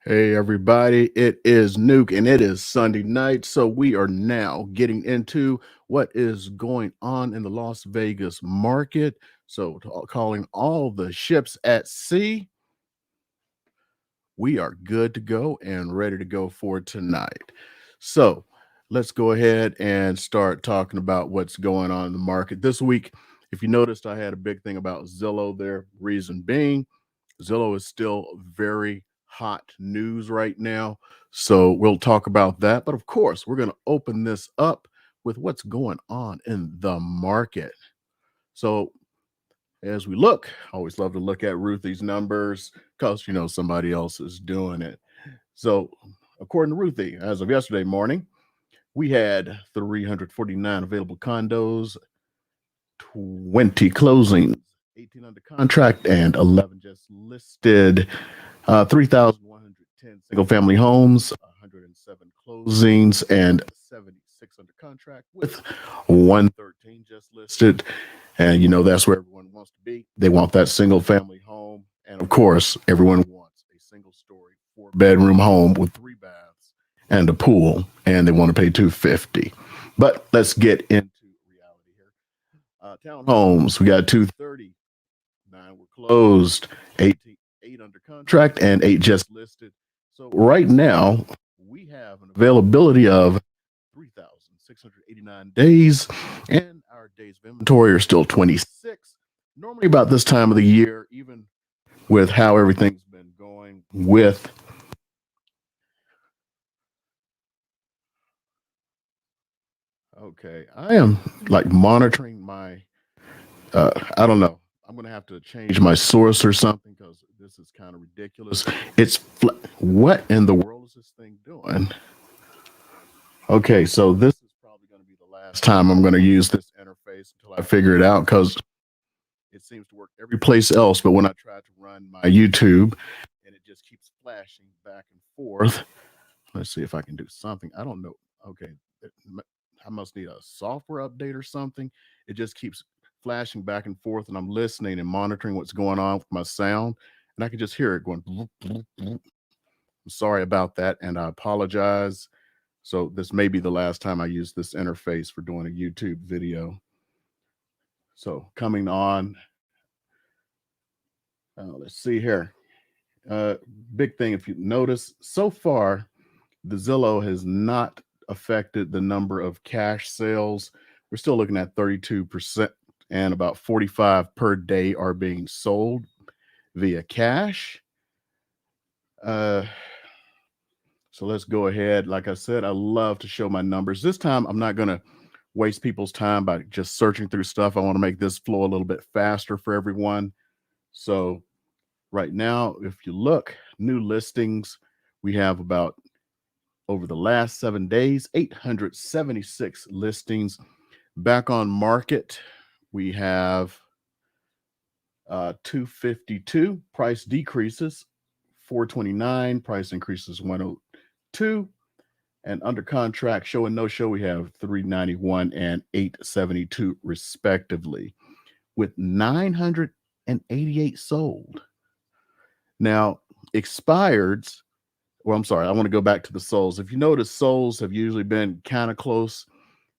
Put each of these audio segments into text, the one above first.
Hey everybody, it is Nuke and it is Sunday night. So we are now getting into what is going on in the Las Vegas market. So calling all the ships at sea, we are good to go and ready to go for tonight. So let's go ahead and start talking about what's going on in the market this week. If you noticed, I had a big thing about Zillow there. Reason being, Zillow is still very hot news right now. So we'll talk about that. But of course, we're going to open this up with what's going on in the market. So as we look, I always love to look at Ruthie's numbers because, somebody else is doing it. So according to Ruthie, as of yesterday morning, we had 349 available condos, 20 closings, 18 under contract, and 11 just listed. 3,110 single family homes, 107 closings, and 76 under contract, with 113 just listed. And that's where everyone wants to be. They want that single family home. And of course, everyone wants a single story, 4-bedroom home with 3 baths and a pool. And they want to pay $250. But let's get into reality here. Townhomes, we got 230. 9 were closed, 8 under contract, and 8 just listed. So right now, we have an availability of 3,689 days, and our days of inventory are still 26. Normally, about this time of the year, even with how everything's been going with okay, I am like monitoring my I don't know. I'm gonna have to change my source or something because this is kind of ridiculous. What in the world is this thing doing? Okay, so this is probably going to be the last time I'm going to use this interface until I figure it out because it seems to work every place else. But when I try to run my YouTube and it just keeps flashing back and forth, let's see if I can do something. I don't know. Okay, I must need a software update or something. It just keeps flashing back and forth, and I'm listening and monitoring what's going on with my sound, and I can just hear it going. Bloop, bloop, bloop. I'm sorry about that, and I apologize. So this may be the last time I use this interface for doing a YouTube video. So coming on, let's see here. Uh, Big thing, if you notice, so far the Zillow has not affected the number of cash sales. We're still looking at 32%, and about 45 per day are being sold via cash. Uh, so let's go ahead. Like I said, I love to show my numbers. This time, I'm not going to waste people's time by just searching through stuff. I want to make this flow a little bit faster for everyone. So right now, if you look, new listings, we have about over the last 7 days, 876 listings. Back on market, we have 252. Price decreases 429. Price increases 102. And under contract, show and no show, we have 391 and 872 respectively, with 988 sold. Now, expireds, well, I'm sorry, I want to go back to the souls. If you notice, souls have usually been kind of close.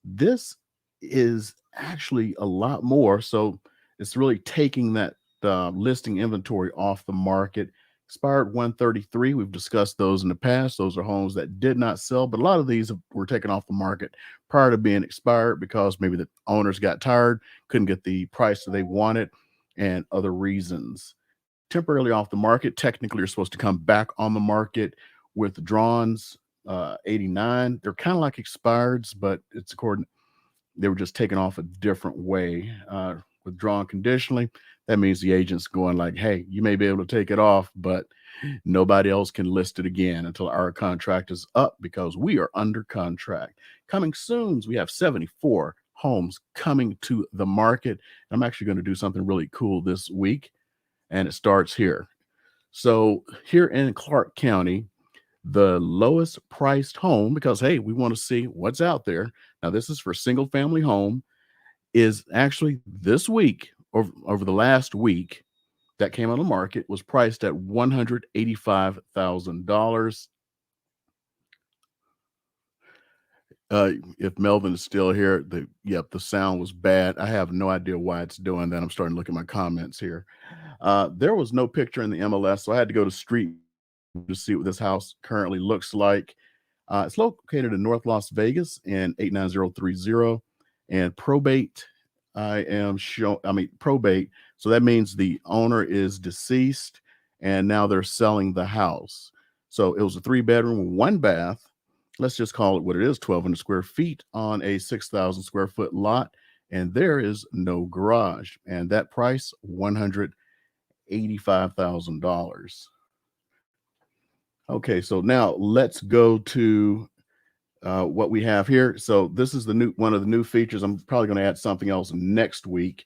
This is actually a lot more. So it's really taking that listing inventory off the market. Expired 133. We've discussed those in the past. Those are homes that did not sell, but a lot of these were taken off the market prior to being expired because maybe the owners got tired, couldn't get the price that they wanted, and other reasons. Temporarily off the market. Technically, you're supposed to come back on the market. Withdrawns, 89. They're kind of like expireds, but it's according, they were just taken off a different way. Withdrawn conditionally, that means the agent's going like, hey, you may be able to take it off, but nobody else can list it again until our contract is up because we are under contract. Coming soon, we have 74 homes coming to the market. I'm actually going to do something really cool this week, and it starts here. So here in Clark County, the lowest priced home, because hey, we want to see what's out there. Now, this is for single family home, is actually this week, over the last week, that came on the market was priced at $185,000. If Melvin is still here, the sound was bad. I have no idea why it's doing that. I'm starting to look at my comments here. There was no picture in the MLS, so I had to go to Street to see what this house currently looks like. It's located in North Las Vegas in 89030, and probate. Probate. So that means the owner is deceased, and now they're selling the house. So it was a 3-bedroom, 1 bath. Let's just call it what it is, 1,200 square feet on a 6,000 square foot lot, and there is no garage. And that price, $185,000. Okay, so now let's go to what we have here. So this is one of the new features. I'm probably going to add something else next week,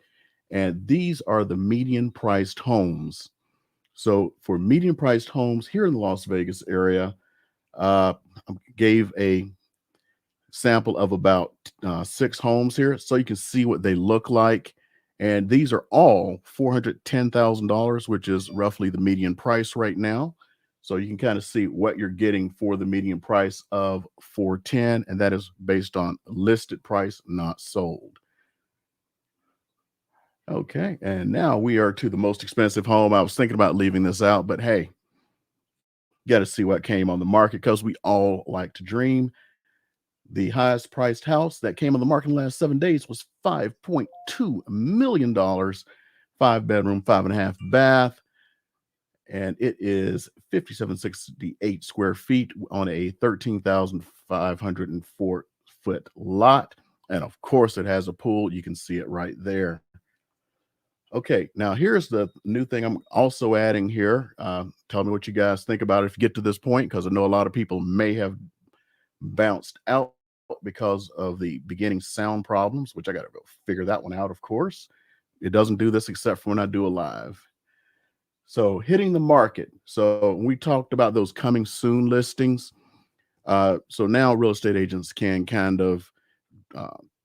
and these are the median priced homes. So for median priced homes here in the Las Vegas area, I gave a sample of about 6 homes here, so you can see what they look like. And these are all $410,000, which is roughly the median price right now. So you can kind of see what you're getting for the median price of 410, and that is based on listed price, not sold. Okay, and now we are to the most expensive home. I was thinking about leaving this out, but hey, you got to see what came on the market because we all like to dream. The highest priced house that came on the market in the last 7 days was $5.2 million, 5-bedroom, 5.5 bath. And it is 5,768 square feet on a 13,504 foot lot. And of course, it has a pool. You can see it right there. Okay, now here's the new thing I'm also adding here. Tell me what you guys think about it if you get to this point, because I know a lot of people may have bounced out because of the beginning sound problems, which I got to go figure that one out, of course. It doesn't do this except for when I do a live. So hitting the market. So we talked about those coming soon listings. So now real estate agents can kind of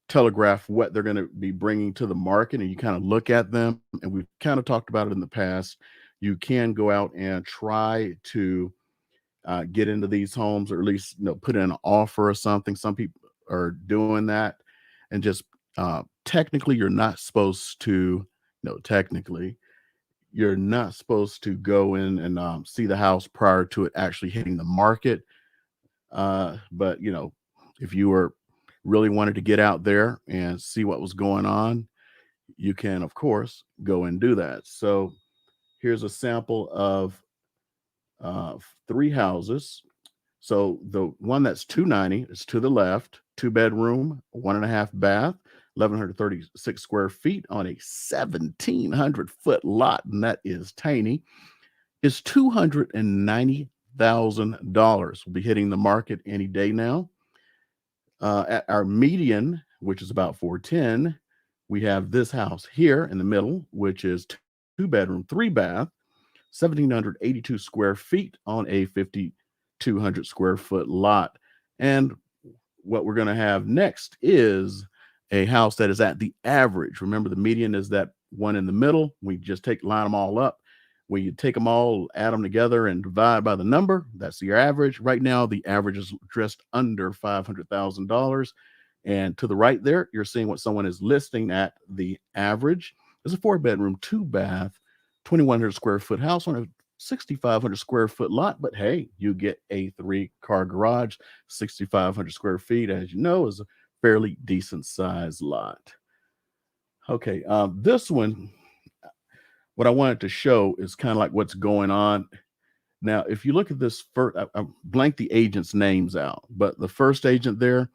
telegraph what they're going to be bringing to the market, and you kind of look at them, and we've kind of talked about it in the past. You can go out and try to get into these homes, or at least put in an offer or something. Some people are doing that, and just technically you're not supposed to you're not supposed to go in and see the house prior to it actually hitting the market. But if you were really wanted to get out there and see what was going on, you can of course go and do that. So here's a sample of 3 houses. So the one that's 290 is to the left, 2-bedroom, 1.5 bath, 1,136 square feet on a 1,700 foot lot, and that is tiny, is $290,000. Will be hitting the market any day now. At our median, which is about 410, we have this house here in the middle, which is 2-bedroom, 3 bath, 1,782 square feet on a 5,200 square foot lot. And what we're going to have next is a house that is at the average. Remember, the median is that one in the middle. We just line them all up. When you take them all, add them together, and divide by the number, that's your average. Right now, the average is just under $500,000. And to the right there, you're seeing what someone is listing at the average. It's a 4-bedroom, 2-bath, 2,100 square foot house on a 6,500 square foot lot. But hey, you get a 3-car garage. 6,500 square feet, as you know, is a fairly decent sized lot. Okay, this one, what I wanted to show is kind of like what's going on. Now, if you look at this first, I blanked the agents' names out, but the first agent there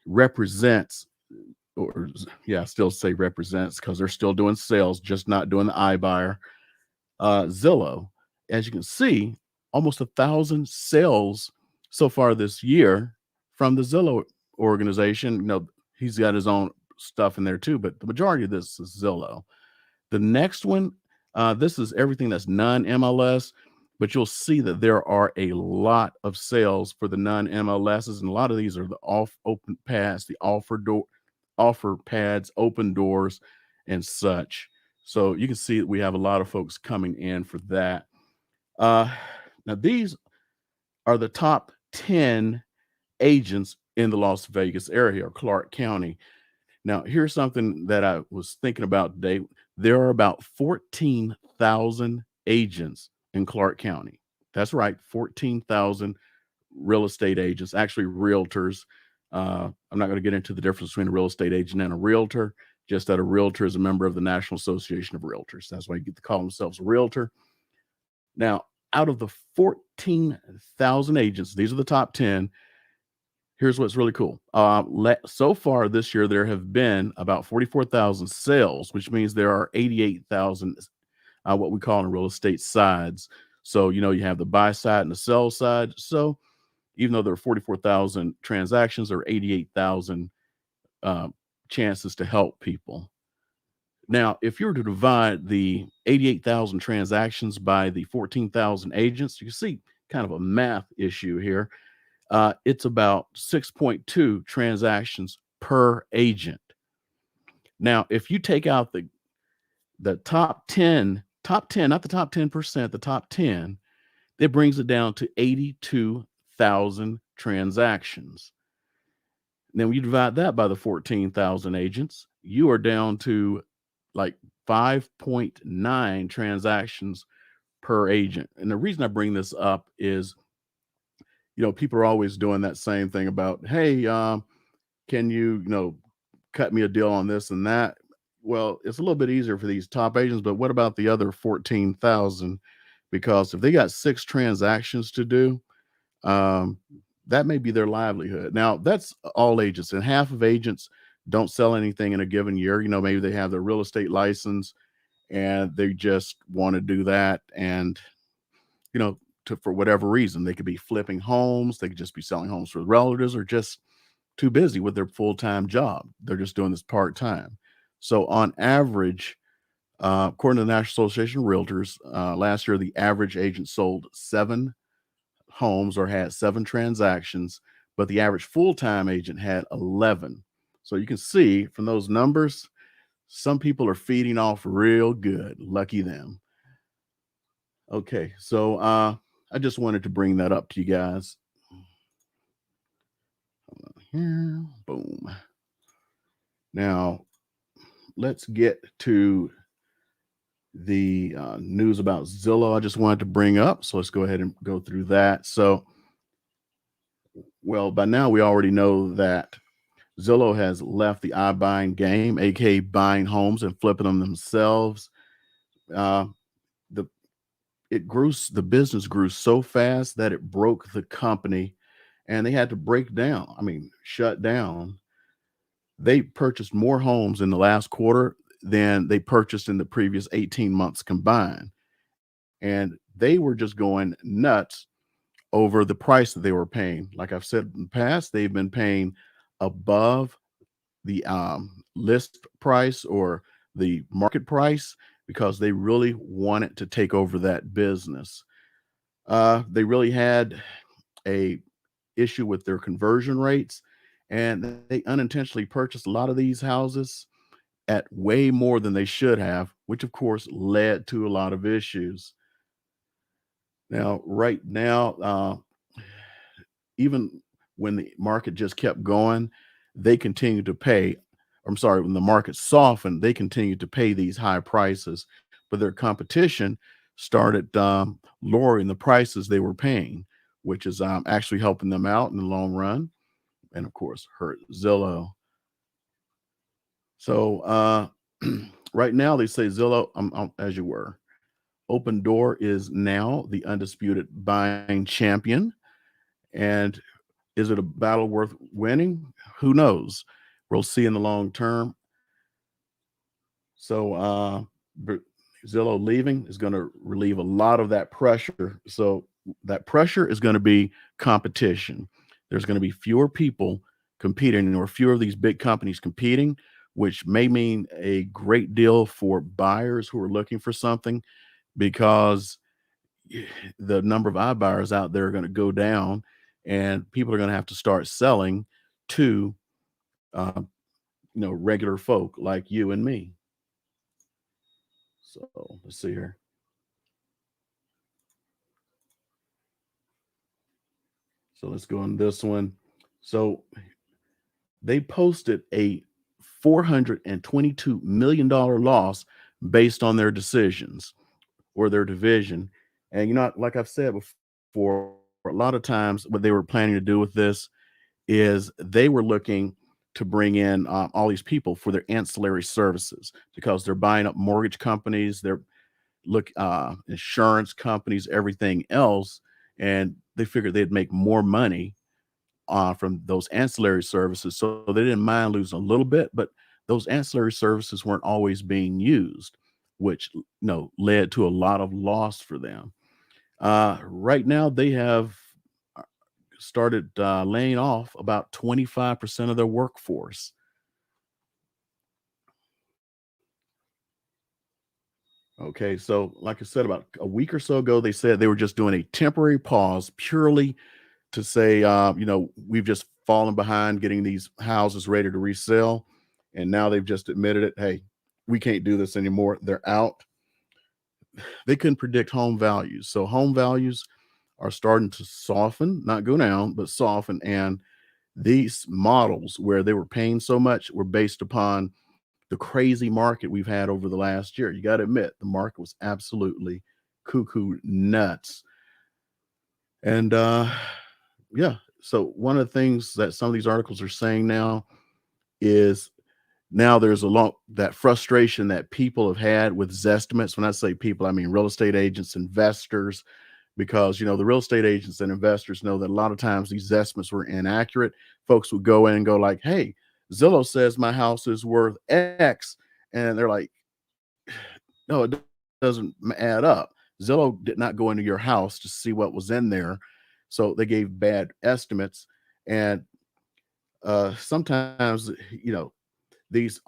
represents, or yeah, I still say represents because they're still doing sales, just not doing the iBuyer. Zillow, as you can see, almost 1,000 sales so far this year from the Zillow organization. He's got his own stuff in there too, but the majority of this is Zillow. The next one, this is everything that's non-MLS, but you'll see that there are a lot of sales for the non-MLSs, and a lot of these are the open pads, the offer pads, open doors, and such. So you can see that we have a lot of folks coming in for that. Uh, Now, these are the top 10 agents in the Las Vegas area or Clark County. Now, here's something that I was thinking about today. There are about 14,000 agents in Clark County. That's right, 14,000 real estate agents, actually realtors. I'm not going to get into the difference between a real estate agent and a realtor, just that a realtor is a member of the National Association of Realtors. That's why you get to call themselves a realtor. Now, out of the 14,000 agents, these are the top 10. Here's what's really cool. So far this year, there have been about 44,000 sales, which means there are 88,000 what we call in real estate sides. So, you have the buy side and the sell side. So, even though there are 44,000 transactions, there are 88,000 chances to help people. Now, if you were to divide the 88,000 transactions by the 14,000 agents, you see kind of a math issue here. It's about 6.2 transactions per agent. Now, if you take out the top 10, not the top 10%, the top 10, it brings it down to 82,000 transactions. Then when you divide that by the 14,000 agents, you are down to like 5.9 transactions per agent. And the reason I bring this up is, people are always doing that same thing about, hey, can you, cut me a deal on this and that? Well, it's a little bit easier for these top agents, but what about the other 14,000? Because if they got 6 transactions to do, that may be their livelihood. Now, that's all agents, and half of agents don't sell anything in a given year. Maybe they have their real estate license and they just want to do that. And, for whatever reason, they could be flipping homes, they could just be selling homes for relatives, or just too busy with their full-time job. They're just doing this part-time. So on average, according to the National Association of Realtors, last year, the average agent sold 7 homes or had 7 transactions, but the average full-time agent had 11. So you can see from those numbers, some people are feeding off real good. Lucky them. Okay, so I just wanted to bring that up to you guys. Here, boom. Now, let's get to the news about Zillow I just wanted to bring up. So let's go ahead and go through that. So, well, by now we already know that Zillow has left the iBuying game, aka buying homes and flipping them themselves. Uh, the the business grew so fast that it broke the company, and they had to break down. I mean, shut down. They purchased more homes in the last quarter than they purchased in the previous 18 months combined, and they were just going nuts over the price that they were paying. Like I've said in the past, they've been paying above the list price or the market price because they really wanted to take over that business. They really had a issue with their conversion rates, and they unintentionally purchased a lot of these houses at way more than they should have, which of course led to a lot of issues. Now, right now, even when the market just kept going, they continued to pay. I'm sorry, when the market softened, they continued to pay these high prices, but their competition started lowering the prices they were paying, which is actually helping them out in the long run, and of course hurt Zillow. So right now they say Zillow, as you were, Open Door is now the undisputed buying champion. And is it a battle worth winning? Who knows? We'll see in the long term. So Zillow leaving is going to relieve a lot of that pressure. So that pressure is going to be competition. There's going to be fewer people competing, or fewer of these big companies competing, which may mean a great deal for buyers who are looking for something, because the number of iBuyers out there are going to go down, and people are going to have to start selling to regular folk like you and me. So let's see here. So let's go on this one. So they posted a $422 million loss based on their decisions or their division. And like I've said before, a lot of times what they were planning to do with this is they were looking to bring in all these people for their ancillary services because they're buying up mortgage companies, they're insurance companies, everything else, and they figured they'd make more money from those ancillary services. So they didn't mind losing a little bit, but those ancillary services weren't always being used, which led to a lot of loss for them. Right now, they have uh, started laying off about 25% of their workforce. Okay, so like I said, about a week or so ago, they said they were just doing a temporary pause purely to say, we've just fallen behind getting these houses ready to resell. And now they've just admitted it. Hey, we can't do this anymore. They're out. They couldn't predict home values. So home values are starting to soften, not go down, but soften. And these models where they were paying so much were based upon the crazy market we've had over the last year. You got to admit, the market was absolutely cuckoo nuts. And yeah, so one of the things that some of these articles are saying now is now there's a lot that frustration that people have had with Zestimates. When I say people, I mean real estate agents, investors, because the real estate agents and investors know that a lot of times these estimates were inaccurate. Folks would go in and go like, "Hey, Zillow says my house is worth X," and they're like, "No, it doesn't add up." Zillow did not go into your house to see what was in there, so they gave bad estimates. And sometimes, these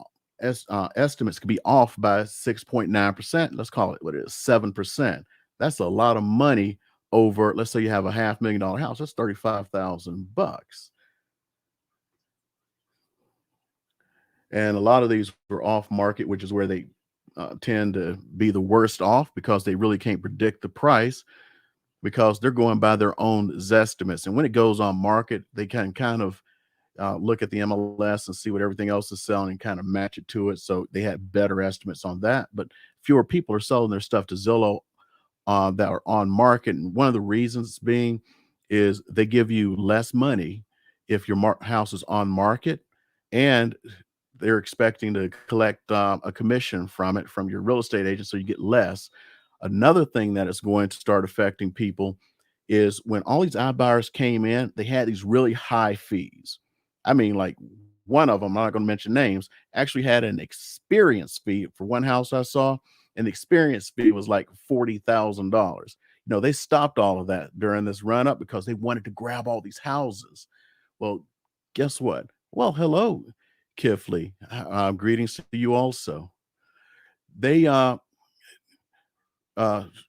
estimates could be off by 6.9%. Let's call it what it is, 7%. That's a lot of money over, let's say you have a $500,000 house, that's 35,000 bucks. And a lot of these were off market, which is where they tend to be the worst off because they really can't predict the price because they're going by their own Zestimates. And when it goes on market, they can kind of look at the MLS and see what everything else is selling and kind of match it to it. So they had better estimates on that, but fewer people are selling their stuff to Zillow that are on market. And one of the reasons being is they give you less money if your house is on market, and they're expecting to collect a commission from it from your real estate agent, so you get less. Another thing that is going to start affecting people is when all these iBuyers came in, they had these really high fees. I mean, like one of them, I'm not going to mention names, actually had an experience fee for one house I saw, and the experience fee was like $40,000. They stopped all of that during this run up because they wanted to grab all these houses. Well, guess what? Well, hello, Kifley. Greetings to you also. They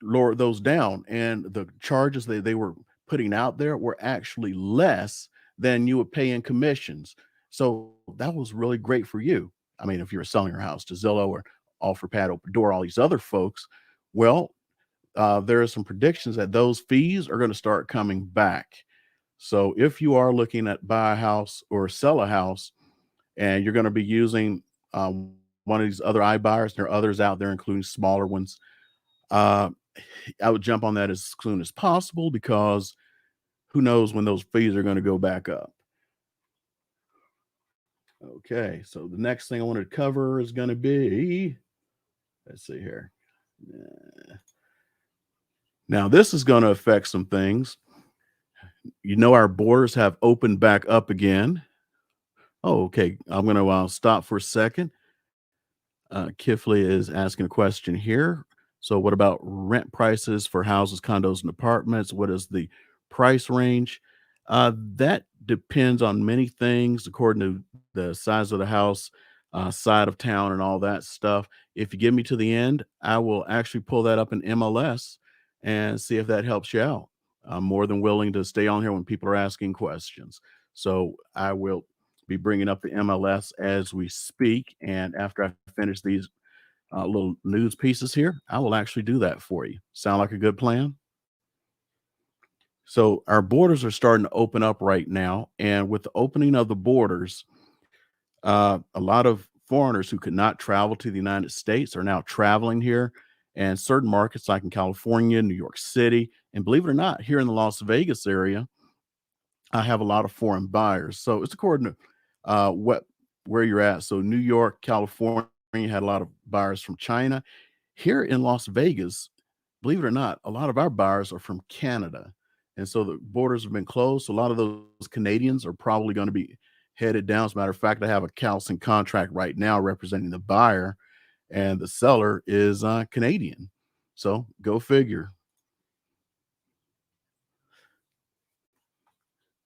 lowered those down, and the charges they were putting out there were actually less than you would pay in commissions. So that was really great for you. I mean, if you were selling your house to Zillow or OfferPad, Open Door, all these other folks, well, there are some predictions that those fees are going to start coming back. So if you are looking at buy a house or sell a house, and you're going to be using one of these other iBuyers, there are others out there, including smaller ones. Uh, I would jump on that as soon as possible because who knows when those fees are going to go back up. Okay, so the next thing I want to cover is going to be, let's see here. Now, this is going to affect some things. Our borders have opened back up again. Oh, okay. I'm going to stop for a second. Kifley is asking a question here. So, what about rent prices for houses, condos, and apartments? What is the price range? That depends on many things according to the size of the house, side of town, and all that stuff. If you give me to the end, I will actually pull that up in MLS and see if that helps you out. I'm more than willing to stay on here when people are asking questions. So, I will be bringing up the MLS as we speak. And after I finish these little news pieces here, I will actually do that for you. Sound like a good plan? So our borders are starting to open up right now, and with the opening of the borders, a lot of foreigners who could not travel to the United States are now traveling here. And certain markets, like in California, New York City, and believe it or not, here in the Las Vegas area, I have a lot of foreign buyers. So it's according to what where you're at. So New York, California had a lot of buyers from China. Here in Las Vegas, believe it or not, a lot of our buyers are from Canada. And so the borders have been closed. So a lot of those Canadians are probably going to be headed down. As a matter of fact, I have a Calcin contract right now representing the buyer, and the seller is Canadian. So go figure.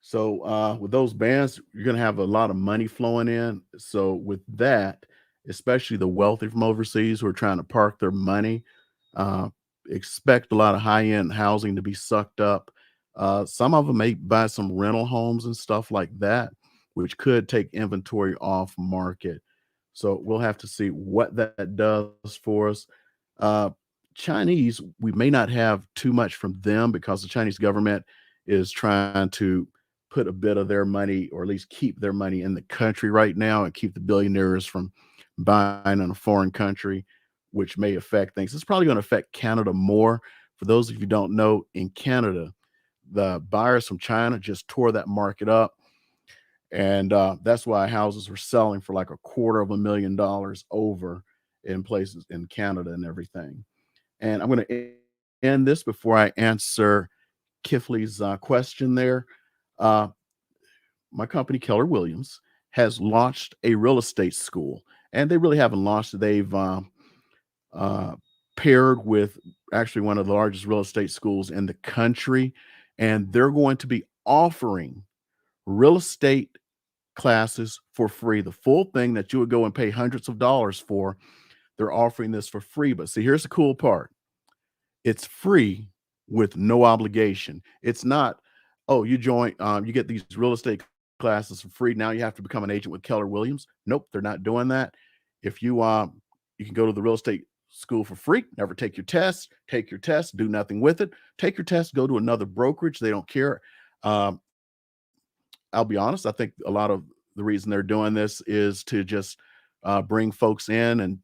So with those bands, you're going to have a lot of money flowing in. So with that, especially the wealthy from overseas who are trying to park their money, uh, expect a lot of high end housing to be sucked up. Some of them may buy some rental homes and stuff like that, which could take inventory off market. So we'll have to see what that does for us. Uh, Chinese, we may not have too much from them because the Chinese government is trying to put a bit of their money, or at least keep their money in the country right now, and keep the billionaires from buying in a foreign country, which may affect things. It's probably going to affect Canada more. For those of you who don't know, in Canada, the buyers from China just tore that market up. And that's why houses were selling for like $250,000 over in places in Canada and everything. And I'm going to end this before I answer Kifley's question there. Uh, my company, Keller Williams, has launched a real estate school, and they really haven't launched it. They've uh, paired with actually one of the largest real estate schools in the country, and they're going to be offering real estate classes for free. The full thing that you would go and pay hundreds of dollars for, they're offering this for free. But see, here's the cool part: it's free with no obligation. It's not, oh, you join, you get these real estate classes for free. Now you have to become an agent with Keller Williams. Nope, they're not doing that. If you you can go to the real estate school for free, never take your test, do nothing with it. Take your test, go to another brokerage. They don't care. Um, I'll be honest, I think a lot of the reason they're doing this is to just bring folks in and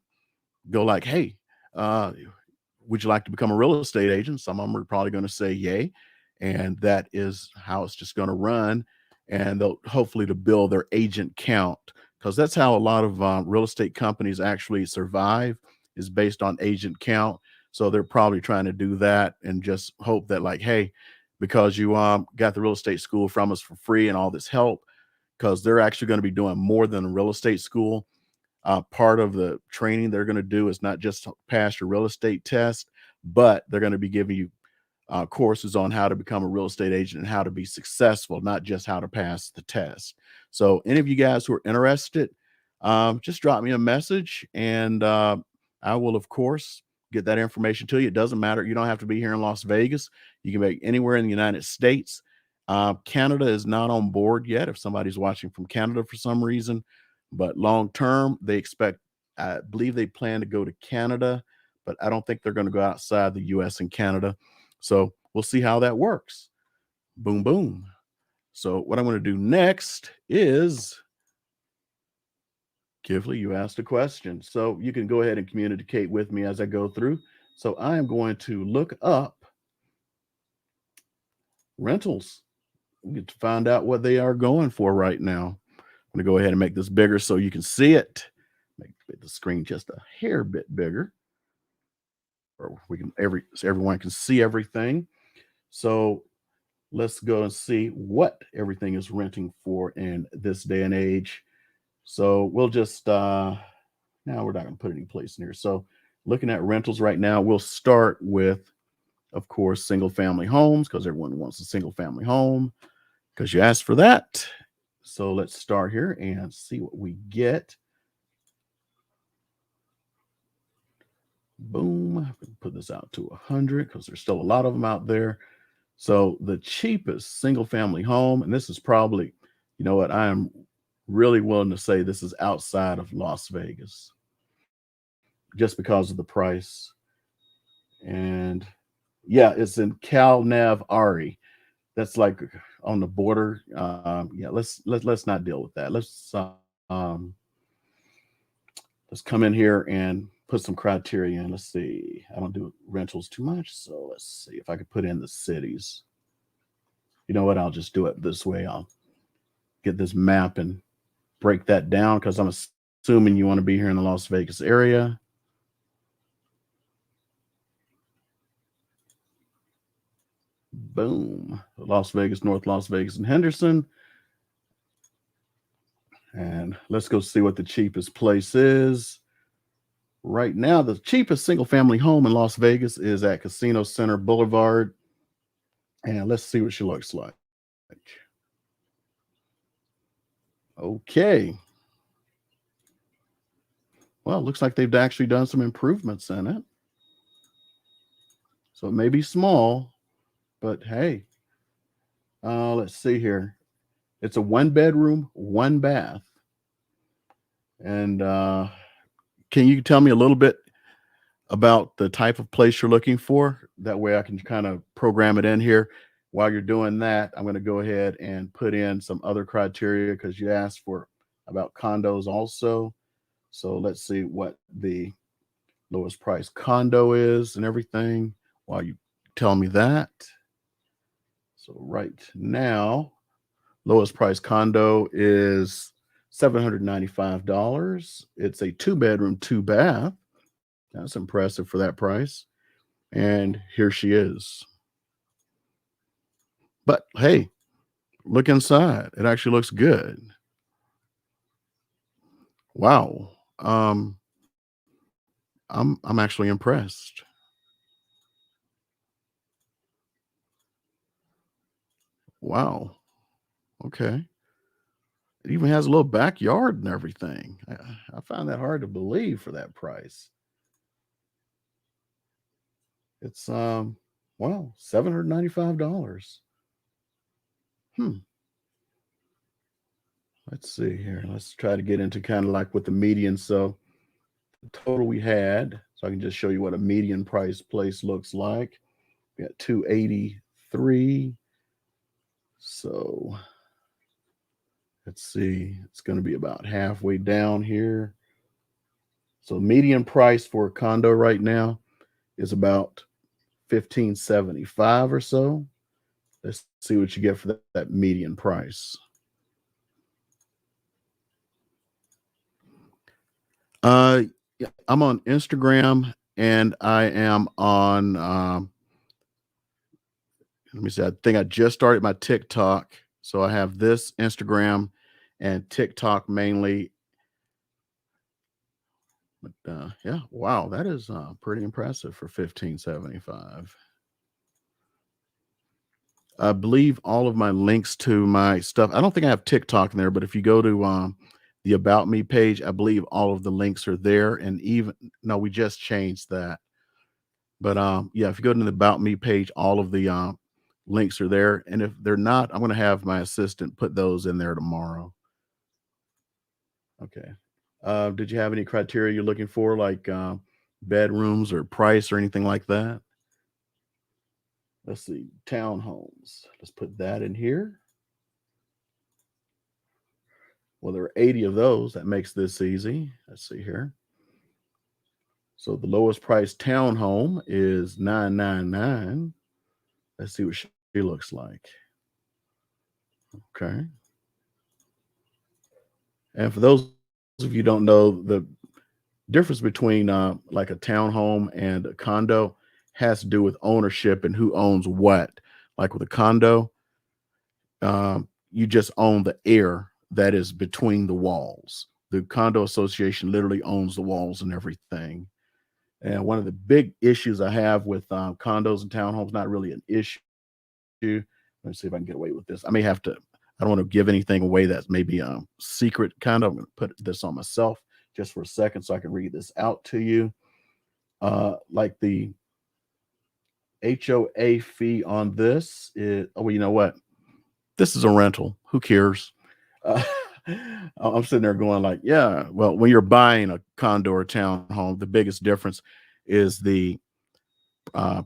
go like, hey, uh, would you like to become a real estate agent? Some of them are probably going to say yay. And that is how it's just going to run. And they'll hopefully to build their agent count, because that's how a lot of real estate companies actually survive, is based on agent count. So they're probably trying to do that and just hope that, like, hey, because you got the real estate school from us for free and all this help, because they're actually going to be doing more than a real estate school. Part of the training they're going to do is not just to pass your real estate test, but they're going to be giving you courses on how to become a real estate agent and how to be successful, not just how to pass the test. So, any of you guys who are interested, just drop me a message, and I will, of course, get that information to you. It doesn't matter. You don't have to be here in Las Vegas. You can be anywhere in the United States. Canada is not on board yet, if somebody's watching from Canada for some reason, but long term, they expect, I believe they plan to go to Canada, but I don't think they're going to go outside the US and Canada. So we'll see how that works. Boom, boom. So what I'm going to do next is, Kifley, you asked a question. So you can go ahead and communicate with me as I go through. So I am going to look up rentals. We get to find out what they are going for right now. I'm going to go ahead and make this bigger so you can see it. Make the screen just a hair bit bigger, or we can so everyone can see everything. So let's go and see what everything is renting for in this day and age. So we'll just now we're not going to put any place in here. So looking at rentals right now, we'll start with, of course, single family homes, because everyone wants a single family home because you asked for that. So let's start here and see what we get. Boom. Put this out to 100 because there's still a lot of them out there. So the cheapest single family home, and this is probably, you know what, I am really willing to say this is outside of Las Vegas. just because of the price. And yeah, it's in Cal Nav Ari. That's like on the border. Yeah, let's not deal with that. Um, let's come in here and put some criteria in. Let's see. I don't do rentals too much, so let's see if I could put in the cities. You know what? I'll just do it this way. I'll get this map and break that down because I'm assuming you want to be here in the Las Vegas area. Boom. Las Vegas, North Las Vegas, and Henderson. And let's go see what the cheapest place is. Right now, the cheapest single family home in Las Vegas is at Casino Center Boulevard. And let's see what she looks like. Okay. Well, it looks like they've actually done some improvements in it. So it may be small, but hey, let's see here. It's a 1-bedroom, 1-bath. And can you tell me a little bit about the type of place you're looking for? That way I can kind of program it in here. While you're doing that, I'm going to go ahead and put in some other criteria because you asked for about condos also. So let's see what the lowest price condo is and everything while you tell me that. So right now, lowest price condo is $795. It's a 2-bedroom, 2-bath. That's impressive for that price. And here she is. But hey, look inside. It actually looks good. Wow. I'm actually impressed. Wow. Okay. It even has a little backyard and everything. I find that hard to believe for that price. It's wow, $795. Hmm. Let's see here. Let's try to get into kind of like what the median. So the total we had, so I can just show you what a median price place looks like. We got 283. So let's see. It's going to be about halfway down here. So median price for a condo right now is about 1575 or so. Let's see what you get for that median price. Yeah, I'm on Instagram and I am on let me see. I think I just started my TikTok. So I have this Instagram and TikTok mainly. But yeah, wow, that is pretty impressive for 1575. I believe all of my links to my stuff. I don't think I have TikTok in there, but if you go to the About Me page, I believe all of the links are there. And even no, we just changed that. But yeah, if you go to the About Me page, all of the links are there. And if they're not, I'm going to have my assistant put those in there tomorrow. Okay. Did you have any criteria you're looking for, like bedrooms or price or anything like that? Let's see, townhomes. Let's put that in here. Well, there are 80 of those. That makes this easy. Let's see here. So the lowest price townhome is $999. Let's see what she looks like. Okay. And for those of you who don't know, the difference between like a townhome and a condo has to do with ownership and who owns what. Like with a condo, you just own the air that is between the walls. The condo association literally owns the walls and everything. And one of the big issues I have with condos and townhomes, not really an issue. Let me see if I can get away with this. I may have to, I don't want to give anything away that's maybe secret kind of. I'm going to put this on myself just for a second so I can read this out to you. Like the HOA fee on this is, oh, well, you know what? This is a rental. Who cares? Uh, I'm sitting there going like, yeah, well, when you're buying a condo or townhome, the biggest difference is the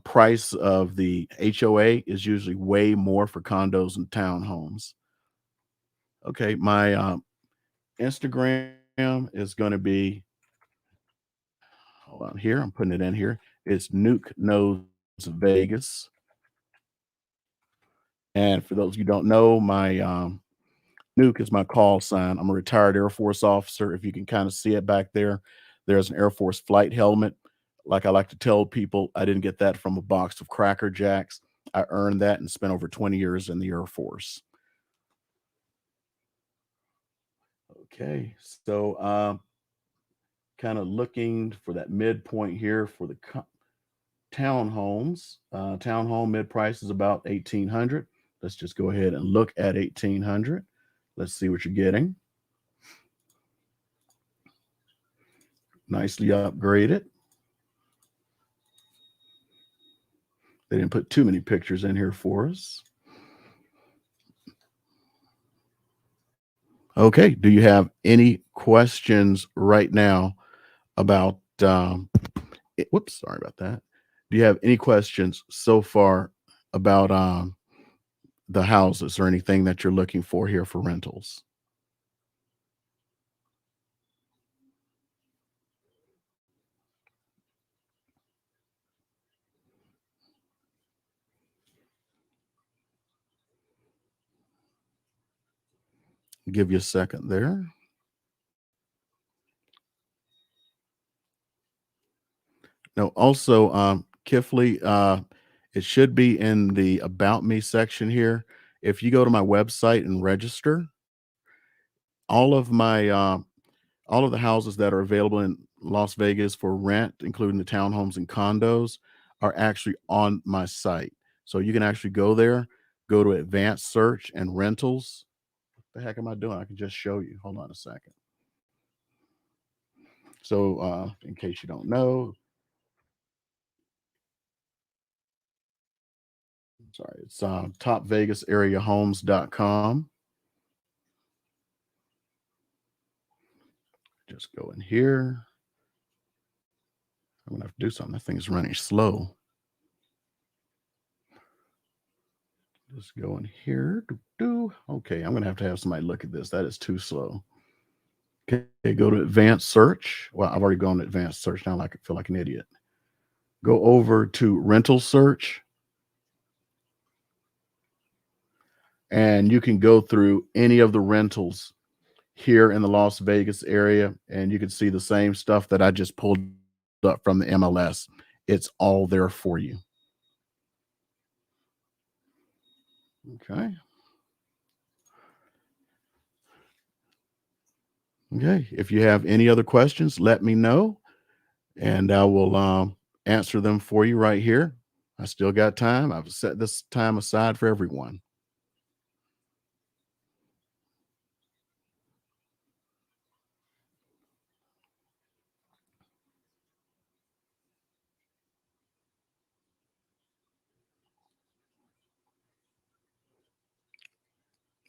price of the HOA is usually way more for condos and townhomes. Okay, my Instagram is going to be, hold on here, I'm putting it in here. It's Nuke Knows Vegas. And for those of you who don't know, my Nuke is my call sign. I'm a retired Air Force officer. If you can kind of see it back there, there's an Air Force flight helmet. Like I like to tell people, I didn't get that from a box of Cracker Jacks. I earned that and spent over 20 years in the Air Force. Okay, so kind of looking for that midpoint here for the townhomes. Townhome mid price is about 1,800. Let's just go ahead and look at 1,800. Let's see what you're getting. Nicely upgraded. They didn't put too many pictures in here for us. Okay, do you have any questions right now about whoops, sorry about that. Do you have any questions so far about the houses or anything that you're looking for here for rentals? Give you a second there. No, also, Kifley, it should be in the About Me section here. If you go to my website and register, all of my all of the houses that are available in Las Vegas for rent, including the townhomes and condos, are actually on my site. So you can actually go there, go to advanced search and rentals. What the heck am I doing? I can just show you. Hold on a second. So in case you don't know, sorry, it's topvegasareahomes.com. Just go in here. I'm gonna have to do something. That thing's running slow. Just go in here. Okay, I'm gonna have to have somebody look at this. That is too slow. Okay, go to advanced search. Well, I've already gone to advanced search now. Like I feel like an idiot. Go over to rental search, and you can go through any of the rentals here in the Las Vegas area, and you can see the same stuff that I just pulled up from the MLS. It's all there for you. Okay. Okay. If you have any other questions, let me know, and I will answer them for you right here. I still got time. I've set this time aside for everyone.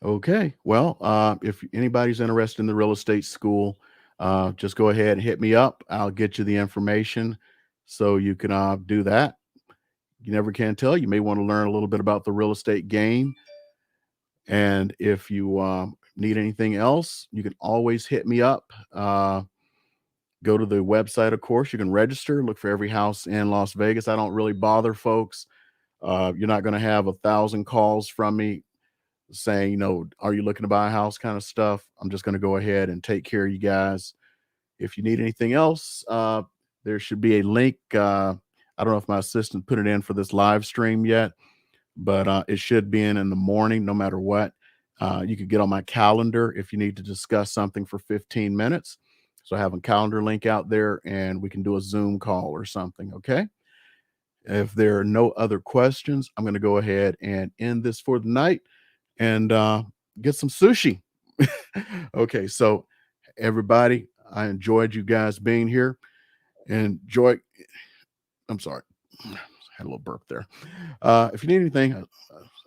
Okay. Well, if anybody's interested in the real estate school, just go ahead and hit me up. I'll get you the information so you can do that. You never can tell. You may want to learn a little bit about the real estate game. And if you need anything else, you can always hit me up. Go to the website, of course. You can register, look for every house in Las Vegas. I don't really bother folks. You're not going to have 1,000 calls from me saying, are you looking to buy a house kind of stuff. I'm just going to go ahead and take care of you guys. If you need anything else, there should be a link. I don't know if my assistant put it in for this live stream yet, but it should be in the morning, no matter what. You could get on my calendar if you need to discuss something for 15 minutes. So I have a calendar link out there and we can do a Zoom call or something. Okay. If there are no other questions, I'm going to go ahead and end this for the night and get some sushi. Okay. So everybody, I enjoyed you guys being here. Enjoy. I'm sorry. Had a little burp there. If you need anything,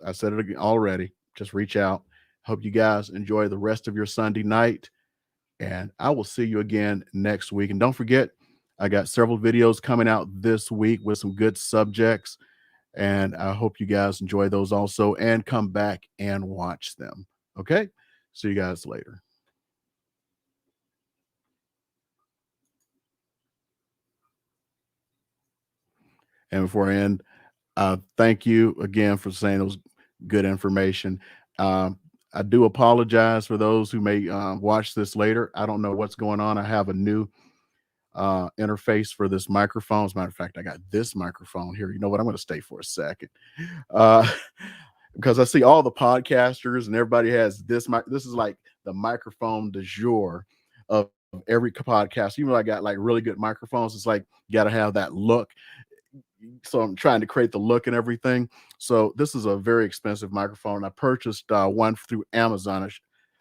I said it already. Just reach out. Hope you guys enjoy the rest of your Sunday night, and I will see you again next week. And don't forget, I got several videos coming out this week with some good subjects, and I hope you guys enjoy those also and come back and watch them. Okay? See you guys later. And before I end, thank you again for saying those good information. I do apologize for those who may watch this later. I don't know what's going on. I have a new interface for this microphone. As a matter of fact, I got this microphone here. You know what? I'm going to stay for a second uh, because I see all the podcasters and everybody has this. This is like the microphone du jour of every podcast. Even though I got like really good microphones, it's like you got to have that look. So I'm trying to create the look and everything. So this is a very expensive microphone. I purchased one through Amazon.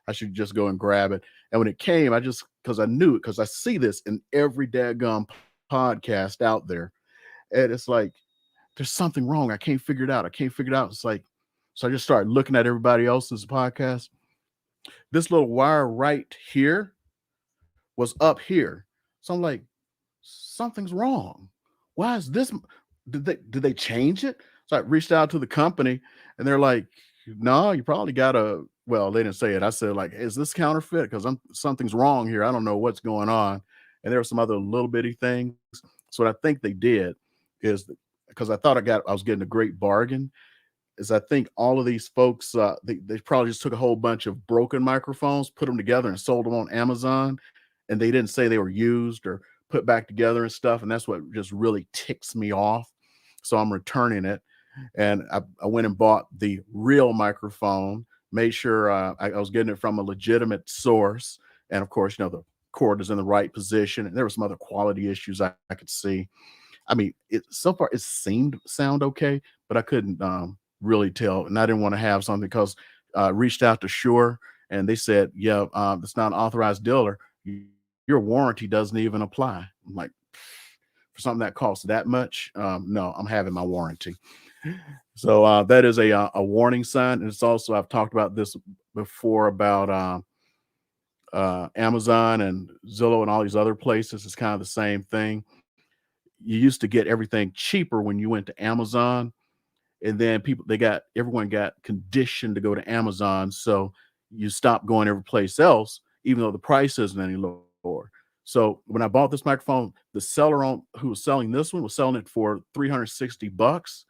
I should just go and grab it. And when it came, because I knew it, because I see this in every daggum podcast out there. And it's like, there's something wrong. I can't figure it out. It's like, so I just started looking at everybody else's podcast. This little wire right here was up here. So I'm like, something's wrong. Why is this? Did they change it? So I reached out to the company and they're like, no, you probably gotta, well, they didn't say it. I said, like, is this counterfeit? Because something's wrong here. I don't know what's going on. And there were some other little bitty things. So what I think they did is, because I thought I was getting a great bargain, is I think all of these folks they probably just took a whole bunch of broken microphones, put them together and sold them on Amazon, and they didn't say they were used or put back together and stuff. And that's what just really ticks me off. So I'm returning it. And I went and bought the real microphone, made sure I was getting it from a legitimate source. And of course, the cord is in the right position. And there were some other quality issues I could see. I mean, so far it seemed sound okay, but I couldn't really tell. And I didn't want to have something because reached out to Shure and they said, yeah, it's not an authorized dealer. Your warranty doesn't even apply. I'm like, for something that costs that much, no, I'm having my warranty. So that is a warning sign. And it's also, I've talked about this before about Amazon and Zillow and all these other places. It's kind of the same thing. You used to get everything cheaper when you went to Amazon, and then everyone got conditioned to go to Amazon. So you stop going every place else, even though the price isn't any lower. So when I bought this microphone, the seller who was selling this one was selling it for $360.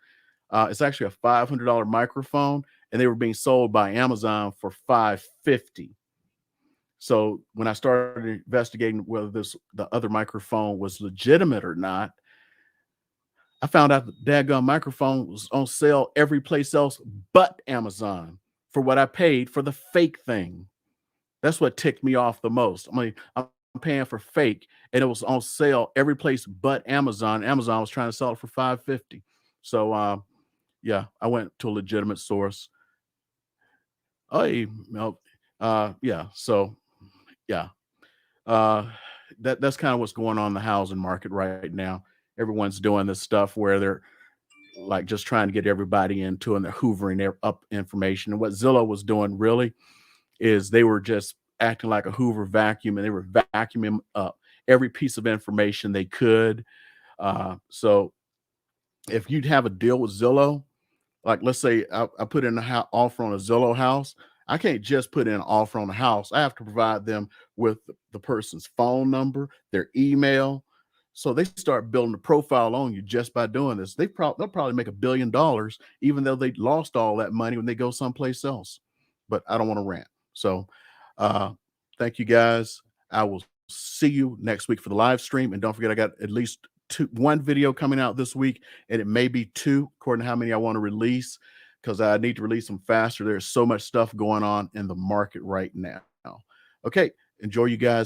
It's actually a $500 microphone, and they were being sold by Amazon for $550. So when I started investigating whether the other microphone was legitimate or not, I found out the daggone microphone was on sale every place else but Amazon for what I paid for the fake thing. That's what ticked me off the most. I mean, I'm paying for fake, and it was on sale every place but Amazon. Amazon was trying to sell it for $550. So yeah, I went to a legitimate source. Yeah. So yeah, that's kind of what's going on in the housing market right now. Everyone's doing this stuff where they're like just trying to get everybody into, and they're hoovering up information. And what Zillow was doing really is they were just acting like a Hoover vacuum, and they were vacuuming up every piece of information they could. So if you'd have a deal with Zillow, like let's say I put in an offer on a Zillow house, I can't just put in an offer on a house. I have to provide them with the person's phone number, their email. So they start building a profile on you just by doing this. They'll probably make $1 billion, even though they lost all that money when they go someplace else. But I don't want to rant. So thank you guys. I will see you next week for the live stream. And don't forget, I got at least one video coming out this week, and it may be two, according to how many I want to release, because I need to release them faster. There's so much stuff going on in the market right now. Okay, enjoy, you guys.